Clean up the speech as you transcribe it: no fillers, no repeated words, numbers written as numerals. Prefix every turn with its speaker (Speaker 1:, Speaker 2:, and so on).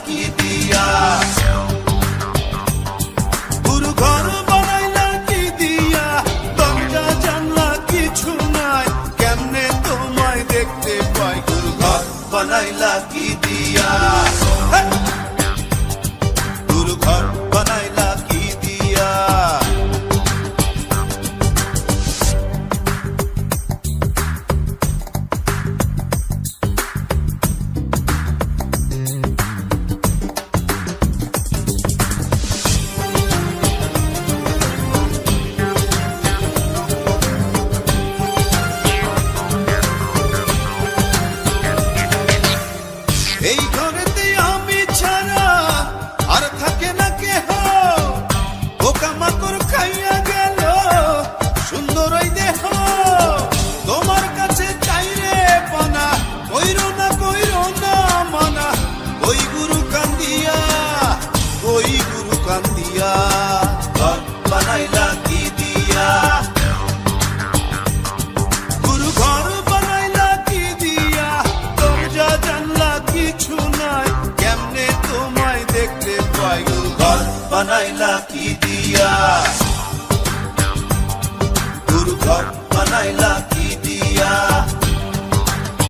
Speaker 1: কি দিয়া, গুরু ঘর বানাইলা কি দিয়া, দরজা জানলা কিছু নাই, কেমনে তোমায় দেখতে পাই, গুরু ঘর বানাইলা কি দিয়া, গুরু ঘর বানাইলা কি দিয়া। এই ঘরেতে আমি ছাড়া আর থাকে না কেহ, পোকামাকড় খাইয়া গেল সুন্দর ওই দেহ, তোমার কাছে চাইরে পানা, কইরো না মানা, ওই গুরু কান্দিয়া, ওই গুরু কান্দিয়া, ঘর বানাইলা কি দিয়া, গুরু ঘর বানাইলা কি দিয়া, দরজা জানলা কিছু নাই, কেমনে তোমায় দেখতে পাই, গুরু ঘর বানাইলা কি দিয়া, গুরু ঘর বানাইলা কি দিয়া।